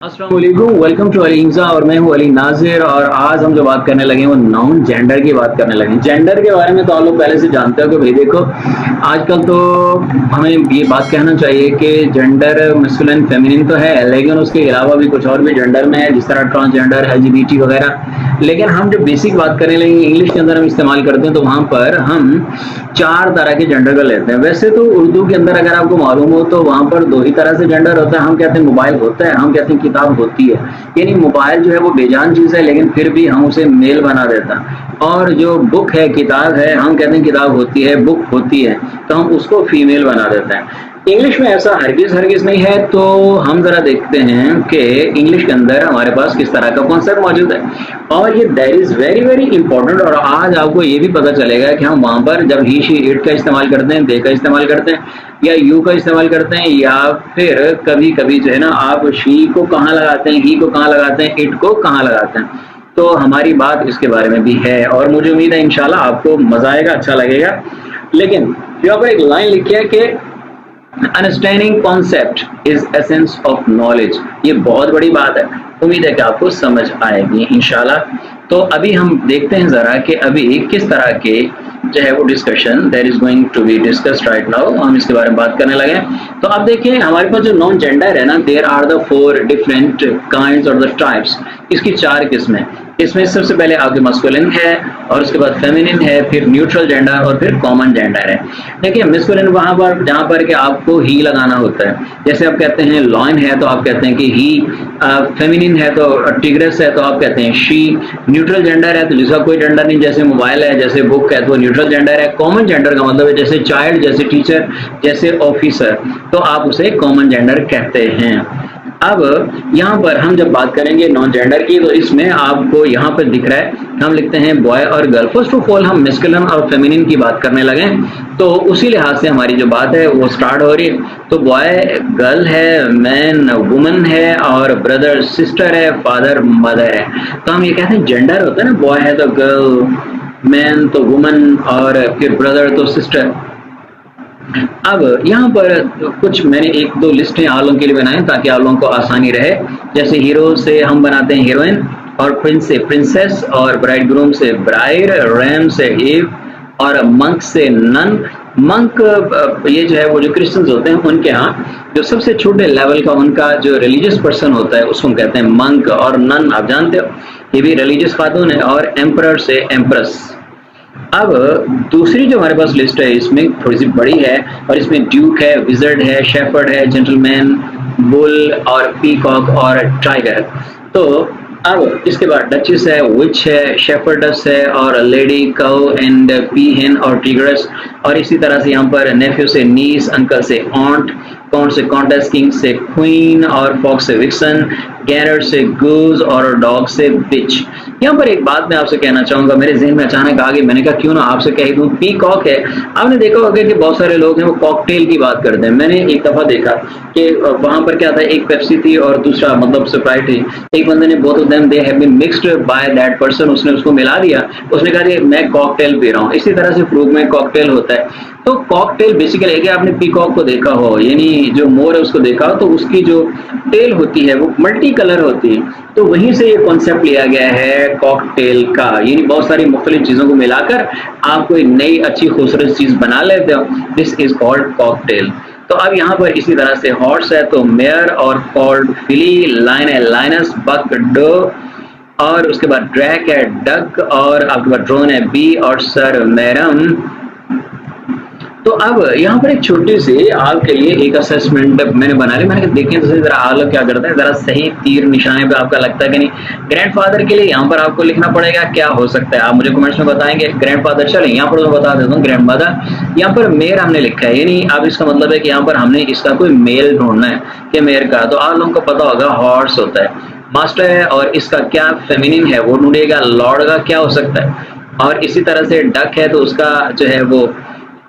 अस्सलाम वालेकुम, welcome to अलीम्सा और मैं हूं अली नाजिर। और आज हम जो बात करने लगे वो नाउन जेंडर की बात करने लगे। जेंडर के बारे में तो आप लोग पहले से जानते हो कि भाई देखो, आजकल तो हमें ये बात कहना चाहिए कि जेंडर मस्कुलिन फेमिनिन तो है, लेकिन उसके अलावा भी कुछ और भी जेंडर में है, जिस तरह ट्रांसजेंडर, एलजीबीटी वगैरह। लेकिन हम जब बेसिक बात करने लगे, इंग्लिश के अंदर हम इस्तेमाल करते हैं तो वहाँ पर हम 4 तरह के जेंडर को लेते हैं। वैसे तो उर्दू के अंदर अगर आपको मालूम हो तो वहाँ पर 2 ही तरह से जेंडर होता है। हम कहते हैं मोबाइल होता है, हम कहते हैं किताब होती है। यानी मोबाइल जो है वो बेजान चीज़ है, लेकिन फिर भी हम उसे मेल बना देता है। और जो बुक है, किताब है, हम कहते हैं किताब होती है, बुक होती है, तो हम उसको फीमेल बना देते हैं। इंग्लिश में ऐसा हरगिज़ हरगिज़ नहीं है। तो हम ज़रा देखते हैं कि इंग्लिश के अंदर हमारे पास किस तरह का कॉन्सेप्ट मौजूद है। और ये that is very very important. और आज आपको ये भी पता चलेगा कि हम वहाँ पर जब ही शी इट का इस्तेमाल करते हैं, दे का इस्तेमाल करते हैं, या यू का इस्तेमाल करते हैं, या फिर कभी कभी जो है ना आप शी को कहाँ लगाते हैं, ही को कहाँ लगाते हैं, इट को कहाँ लगाते हैं। तो हमारी बात इसके बारे में भी है और मुझे उम्मीद है इंशाल्लाह आपको मजा आएगा, अच्छा लगेगा। लेकिन यहाँ पर एक लाइन लिखी है कि understanding concept is essence of knowledge. ये बहुत बड़ी बात है, उम्मीद है कि आपको समझ आएगी इंशाल्लाह। तो अभी हम देखते हैं ज़रा कि अभी किस तरह के जो है वो discussion that is going to be discussed right now, हम इसके बारे में बात करने लगे। तो अब देखिए हमारे पास जो नॉन जेंडर है ना, there are the 4 different kinds और द टाइप्स। इसकी 4 किस्में। इसमें सबसे पहले आपके मस्कुलिन है, और उसके बाद फेमिनिन है, फिर न्यूट्रल जेंडर और फिर कॉमन जेंडर है। देखिए मस्कुलिन वहाँ पर जहाँ पर कि आपको ही लगाना होता है। जैसे आप कहते हैं लॉयन है तो आप कहते हैं कि ही, फेमिनिन है तो टिग्रेस है तो आप कहते हैं शी। न्यूट्रल जेंडर है तो जिसका कोई जेंडर नहीं, जैसे मोबाइल है, जैसे बुक है, तो न्यूट्रल जेंडर है। कॉमन जेंडर का मतलब है जैसे चाइल्ड, जैसे टीचर, जैसे ऑफिसर, तो आप उसे कॉमन जेंडर कहते हैं। अब यहाँ पर हम जब बात करेंगे नॉन जेंडर की, तो इसमें आपको यहाँ पर दिख रहा है, हम लिखते हैं बॉय और गर्ल। फर्स्ट ऑफ ऑल हम मेस्कुलिन और फेमिनिन की बात करने लगे, तो उसी लिहाज से हमारी जो बात है वो स्टार्ट हो रही है। तो बॉय गर्ल है, मैन वुमन है, और ब्रदर सिस्टर है, फादर मदर है। तो हम ये कहते हैं जेंडर होता है ना, बॉय है तो गर्ल, मैन तो वुमन, और फिर ब्रदर तो सिस्टर। अब यहाँ पर कुछ मैंने 1-2 लिस्टें आप लोगों के लिए बनाई ताकि आप लोगों को आसानी रहे। जैसे हीरो से हम बनाते हैं हीरोइन, और प्रिंस से प्रिंसेस, और ब्राइड ग्रूम से ब्राइड, रैम से ईव, और मंक से नन। मंक ये जो है वो जो क्रिश्चियंस होते हैं उनके यहाँ जो सबसे छोटे लेवल का उनका जो रिलीजियस पर्सन होता है उसको कहते हैं मंक। और नन आप जानते हो ये भी रिलीजियस खातून है। और एम्परर से एम्प्रेस। अब दूसरी जो हमारे पास लिस्ट है इसमें थोड़ी सी बड़ी है, और इसमें ड्यूक है, विजर्ड है, शेफर्ड है, जेंटलमैन, बुल, और पीकॉक, और टाइगर। तो अब इसके बाद डचेस है, विच है, शेफर्डस है, और लेडी काउ एंड पीहेन और टिग्रेस। और इसी तरह से यहाँ पर नेफ्यू से नीस, अंकल से ऑन्ट, काउंट से कॉन्टेस्ट, किंग से क्वीन, और फॉक्स से विक्सन, गैरर से गूज, और डॉग से बिच। यहाँ पर एक बात मैं आपसे कहना चाहूंगा, मेरे ज़हन में अचानक आ गई, मैंने कहा क्यों ना आपसे कह दूं। पीकॉक है, आपने देखा होगा कि बहुत सारे लोग हैं वो कॉकटेल की बात करते हैं। मैंने एक दफा देखा कि वहां पर क्या था, एक पेप्सी थी और दूसरा मतलब स्प्राइट थी। एक बंदे ने both of them they have been mixed by that person, उसने उसको मिला दिया, उसने कहा कि मैं कॉकटेल पी रहा हूँ। इसी तरह से फ्रूट में कॉकटेल होता है। तो कॉकटेल बेसिकली है कि आपने पीकॉक को देखा हो, यानी जो मोर है उसको देखा हो, तो उसकी जो टेल होती है वो मल्टी कलर होती है। तो वहीं से ये कॉन्सेप्ट लिया गया है कॉकटेल का, यानी बहुत सारी मुख्तलिफ चीज़ों को मिलाकर आप कोई नई अच्छी खूबसूरत चीज़ बना लेते हो। This is called cocktail. तो अब यहाँ पर इसी तरह से हॉर्स है तो मेयर, और कॉल्ड फिली, लाइन है लाइनस, बक डो, और उसके बाद ड्रैक है डक, और आपके पास ड्रोन है बी, और सर मैरम। तो अब यहाँ पर एक छोटी सी आपके लिए एक असेसमेंट मैंने बना ली। मैंने कहा देखें तो सही जरा आप लोग क्या करते हैं, जरा सही तीर निशाने पे आपका लगता है कि नहीं। ग्रैंडफादर के लिए यहाँ पर आपको लिखना पड़ेगा क्या हो सकता है, आप मुझे कमेंट्स में बताएंगे। ग्रैंडफादर चले, यहाँ पर मैं बता देता हूँ ग्रैंडमदर। यहाँ पर मेयर हमने लिखा है, यानी अब इसका मतलब है कि यहाँ पर हमने इसका कोई मेल ढूंढना है कि मेयर का। तो आप लोगों को पता होगा हॉर्स होता है, मास्टर है, और इसका क्या फेमिनिन है वो ढूंढेगा। लॉर्ड का क्या हो सकता है, और इसी तरह से डक है तो उसका जो है वो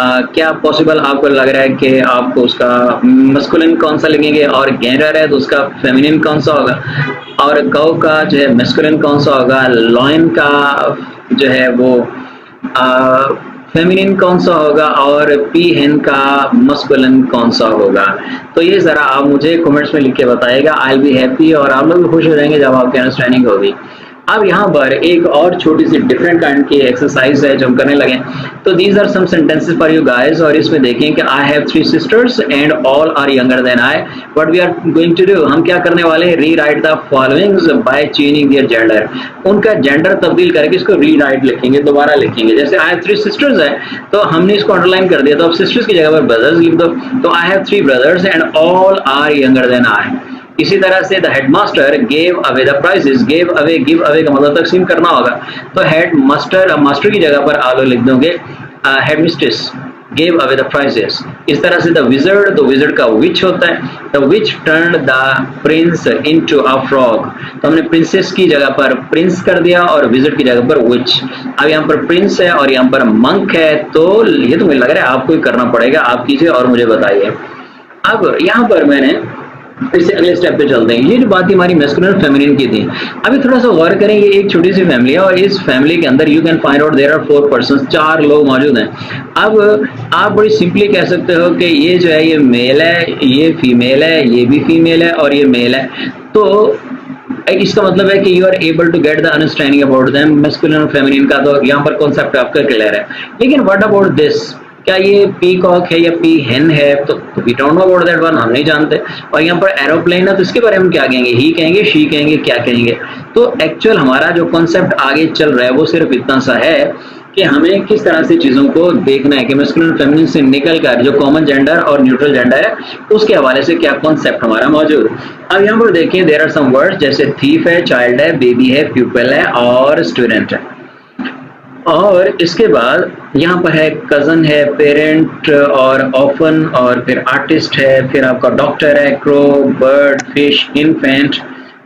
क्या पॉसिबल आपको लग रहा है कि आपको उसका मस्कुलिन कौन सा लगेंगे, और गैंडर है तो उसका फेमिनिन कौन सा होगा, और गौ का जो है मस्कुलिन कौन सा होगा, लॉइन का जो है वो फेमिनिन कौन सा होगा और पी हेन का मस्कुलिन कौन सा होगा। तो ये जरा आप मुझे कमेंट्स में लिख के बताइएगा, आई विल बी हैप्पी और आप लोग भी खुश हो जाएंगे जब आपकी अंडरस्टैंडिंग होगी। अब यहाँ पर एक और छोटी सी डिफरेंट काइंड की एक्सरसाइज है जो हम करने लगे। तो these are some sentences for you guys, और इसमें देखें कि I have 3 sisters and all are younger than I. What we are going to do, हम क्या करने वाले हैं, rewrite the followings by changing their gender. उनका जेंडर तब्दील करके इसको री राइट लिखेंगे, दोबारा लिखेंगे। जैसे आई हैव 3 सिस्टर्स है तो हमने इसको अंडरलाइन कर दिया, तो अब सिस्टर्स की जगह पर ब्रदर्स लिख दो। तो I have 3 brothers and all are younger than I. इसी तरह से the headmaster gave away the prizes, gave away give away का मतलब तकसीम करना होगा, तो हेड मास्टर, मास्टर की जगह पर आलो लिख दोगे headmistress gave away the prizes. इस तरह से द विजर्ड, तो विजर्ड का विच होता है, the which turned the Prince into a frog, तो हमने प्रिंसेस की जगह पर प्रिंस कर दिया और विजर्ड की जगह पर विच। अब यहाँ पर प्रिंस है और यहाँ पर मंक है, तो ये तो मुझे लग रहा है आपको ही करना पड़ेगा, आप कीजिए और मुझे बताइए। अब यहाँ पर मैंने फिर से अगले स्टेप पे चलते हैं। ये जो बात हमारी मैस्कुलिन और फेमिनिन की थी, अभी थोड़ा सा गौर करें, ये एक छोटी सी फैमिली है और इस फैमिली के अंदर you can find out there are 4 persons, 4 लोग मौजूद हैं। अब आप बड़ी सिंपली कह सकते हो कि ये जो है ये मेल है, ये फीमेल है, ये भी फीमेल है और ये मेल है। तो इसका मतलब है कि you are able to get the understanding about them, masculine और फेमिनिन का तो यहाँ पर कॉन्सेप्ट आपका क्लियर है। लेकिन व्हाट अबाउट दिस, क्या ये पीकॉक है या पी हेन है, तो we don't know about that one, हम नहीं जानते। और यहाँ पर एरोप्लेन है तो इसके बारे में क्या कहेंगे, ही कहेंगे, शी कहेंगे, क्या कहेंगे। तो एक्चुअल हमारा जो कॉन्सेप्ट आगे चल रहा है वो सिर्फ इतना सा है कि हमें किस तरह से चीजों को देखना है कि मैस्कुलिन और फेमिनिन से निकल कर जो कॉमन जेंडर और न्यूट्रल जेंडर है उसके हवाले से क्या कॉन्सेप्ट हमारा मौजूद। अब यहाँ पर देखिए देयर आर सम वर्ड्स, जैसे थीफ है, चाइल्ड है, बेबी है, प्यूपल है और स्टूडेंट है। और इसके बाद यहाँ पर है कजन है, पेरेंट और ऑफन, और फिर आर्टिस्ट है, फिर आपका डॉक्टर है, crow, bird, fish, infant,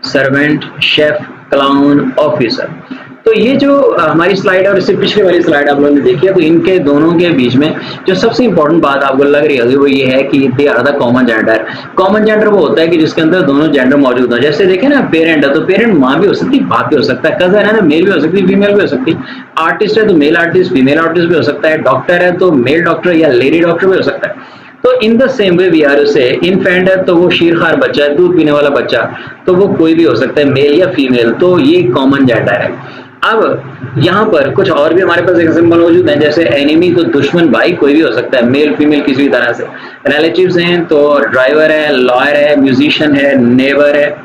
servant, chef, clown, officer. तो ये जो हमारी स्लाइड और इससे पिछले वाली स्लाइड आप लोगों ने देखी है, तो इनके दोनों के बीच में जो सबसे इंपॉर्टेंट बात आपको लग रही होगी वो ये है कि they are the common gender. Common gender वो होता है कि जिसके अंदर दोनों जेंडर मौजूद हो। जैसे देखें ना, पेरेंट है तो पेरेंट माँ भी हो सकती है, बाप भी हो सकता है, कजन है ना मेल भी हो सकती है, फीमेल भी हो सकती है, आर्टिस्ट है तो मेल आर्टिस्ट, फीमेल आर्टिस्ट भी हो सकता है, डॉक्टर है तो मेल डॉक्टर या लेडी डॉक्टर भी हो सकता है। तो in the same way we are say infant है तो वो शीरखार बच्चा है, दूध पीने वाला बच्चा, तो वो कोई भी हो सकता है, मेल या फीमेल, तो ये कॉमन जेंडर है। अब यहाँ पर कुछ और भी हमारे पास एग्जाम्पल मौजूद हैं, जैसे एनिमी तो दुश्मन भाई कोई भी हो सकता है, मेल फीमेल किसी भी तरह से। रिलेटिव्स हैं तो ड्राइवर है, लॉयर है, म्यूजिशियन है, नेबर है,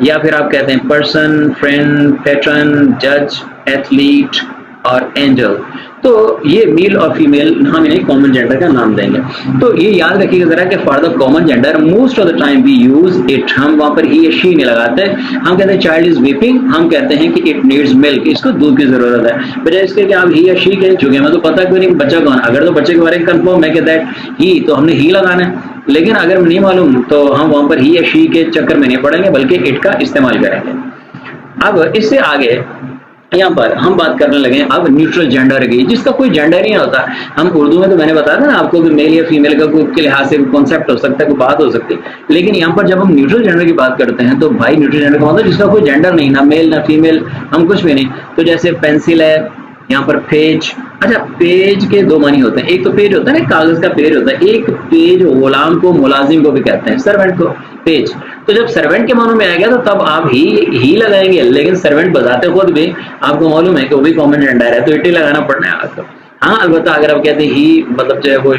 या फिर आप कहते हैं पर्सन, फ्रेंड, पैटर्न, जज, एथलीट और एंजल। तो ये मेल और फीमेल हम इन्हें कॉमन जेंडर का नाम देंगे। तो ये याद रखिएगा जरा कि for the common gender most of the time we use it, हम वहां पर ही या शी नहीं लगाते। हम कहते हैं चाइल्ड इज वीपिंग, हम कहते हैं कि इट नीड्स मिल्क, इसको दूध की जरूरत है, बजाय इसके कि आप ही या शी कह चुके हैं। मैं तो पता क्यों नहीं बच्चा कौन, अगर तो बच्चे के बारे में कंफर्म है कि दैट ही, तो हमने ही लगाना है। लेकिन अगर नहीं मालूम तो हम वहां पर ही या शी के चक्कर में नहीं पड़ेंगे बल्कि इट का इस्तेमाल करेंगे। अब इससे आगे यहाँ पर हम बात करने लगे अब न्यूट्रल जेंडर की, जिसका कोई जेंडर नहीं होता। हम उर्दू में तो मैंने बताया था ना आपको कि मेल या फीमेल का कोई के लिहाज से कॉन्सेप्ट हो सकता है, कोई बात हो सकती है। लेकिन यहाँ पर जब हम न्यूट्रल जेंडर की बात करते हैं तो भाई न्यूट्रल जेंडर का मतलब जिसका कोई जेंडर नहीं, ना मेल ना फीमेल, हम कुछ भी नहीं। तो जैसे पेंसिल है, यहाँ पर पेज। अच्छा, पेज के दो मानी होते हैं, एक तो पेज होता है ना कागज का पेज होता है, एक पेज गुलाम को मुलाजिम को भी कहते हैं, सर्वेंट को पेज। तो जब सर्वेंट के मानों में आ गया तो तब आप ही लगाएंगे, लेकिन सर्वेंट बजाते खुद भी आपको मालूम है कि वो भी कॉमन जेंडर है तो इट ही लगाना पड़ना है आपको। हाँ अलबत्ता अगर आप कहते हैं ही मतलब जो है वो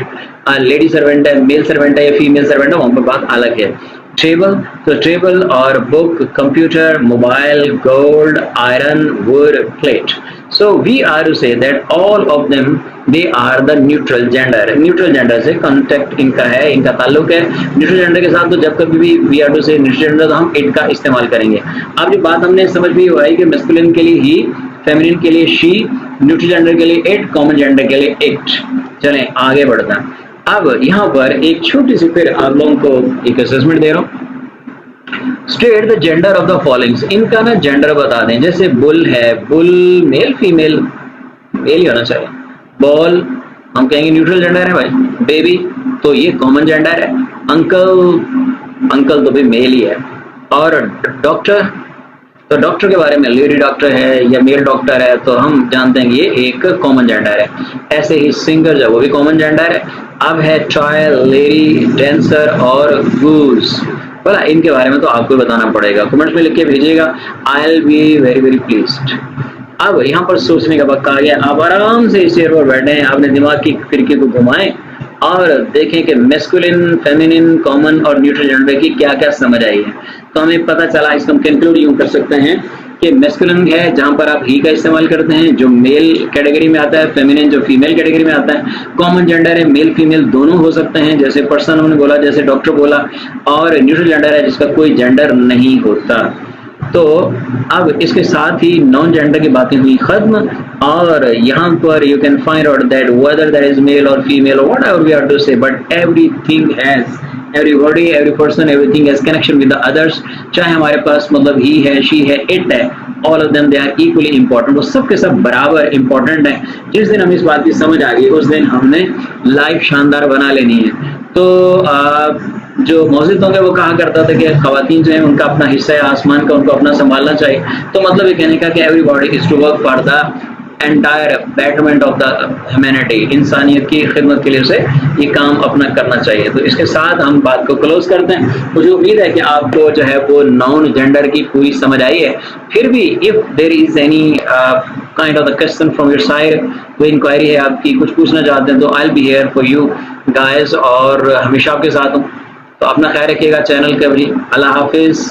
लेडी सर्वेंट है, मेल सर्वेंट है या फीमेल सर्वेंट है, वहां पर बात अलग है। टेबल, तो टेबल और book, computer, mobile, gold, iron, would, plate. So we are to say that all of them they are the neutral gender. Neutral gender से contact इनका है, इनका ताल्लुक है neutral gender के साथ। तो जब कभी भी we are to say neutral gender तो हम it का इस्तेमाल करेंगे। अब जो बात हमने समझ भी हुआ है कि masculine के लिए he, feminine के लिए she, neutral gender के लिए it, common gender के लिए it। चलें आगे बढ़ते हैं। अब यहाँ पर एक छोटी सी फिर आप लोगों को एक असेसमेंट दे रहा हूँ। State the gender of the followings, इनका ना जेंडर बता दें। जैसे बुल है, बुल मेल फीमेल, मेल ही होना चाहिए। बॉल हम कहेंगे न्यूट्रल जेंडर है भाई। बेबी तो ये कॉमन जेंडर है। अंकल, अंकल तो भी मेल ही है। और डॉक्टर तो डॉक्टर के बारे में लेडी डॉक्टर है या मेल डॉक्टर है तो हम जानते हैं कि ये एक कॉमन जेंडर है। ऐसे ही सिंगर जो वो भी कॉमन जेंडर है। अब है चाइल्ड, लेडी, डांसर और गूस। बोला इनके बारे में तो आपको बताना पड़ेगा, कमेंट्स में लिख के भेजिएगा। आई will be very very pleased. अब यहाँ पर सोचने का वक्त आ गया, आप आराम से इस चेयर पर बैठे, आपने दिमाग की खिड़की को घुमाएं और देखें कि मैस्कुलिन, फेमिनिन, कॉमन और न्यूट्रल जेंडर की क्या क्या समझ आई है। तो हमें पता चला, इसको हम कंक्लूड यूं कर सकते हैं कि मैस्कुलिन है जहां पर आप ही का इस्तेमाल करते हैं जो मेल कैटेगरी में आता है, फेमिनिन जो फीमेल कैटेगरी में आता है, कॉमन जेंडर है मेल फीमेल दोनों हो सकते हैं जैसे पर्सन हमने बोला, जैसे डॉक्टर बोला, और न्यूट्रल जेंडर है जिसका कोई जेंडर नहीं होता। तो अब इसके साथ ही नॉन जेंडर की बातें हुई खत्म, और यहाँ पर you can find out that whether that is male और फीमेल और व्हाटएवर वी आर टू से, but everything has, everybody, every person, everything has connection with the others। चाहे हमारे पास मतलब ही है, शी है, इट है, all of them they are equally important। वो सब के सब बराबर important है। जिस दिन हमें इस बात की समझ आ गई उस दिन हमने लाइफ शानदार बना लेनी है। तो जो मौजूद होंगे वो कहा करता था कि खवातीन जो है उनका अपना हिस्सा है आसमान का, उनको अपना संभालना चाहिए। तो मतलब ये कहने का कि everybody is to work for the entire betterment of the humanity, इंसानियत की खिदमत के लिए उसे ये काम अपना करना चाहिए। तो इसके साथ हम बात को क्लोज करते हैं। मुझे उम्मीद है कि आपको जो है वो नॉन जेंडर की पूरी समझ आई है। फिर भी if there is any kind of the question from your side, कोई इंक्वायरी है आपकी, कुछ पूछना चाहते हैं, तो I will be here for you guys, और हमेशा आपके साथ हूँ। तो अपना ख्याल रखिएगा, चैनल का भी। अल्लाह हाफिज।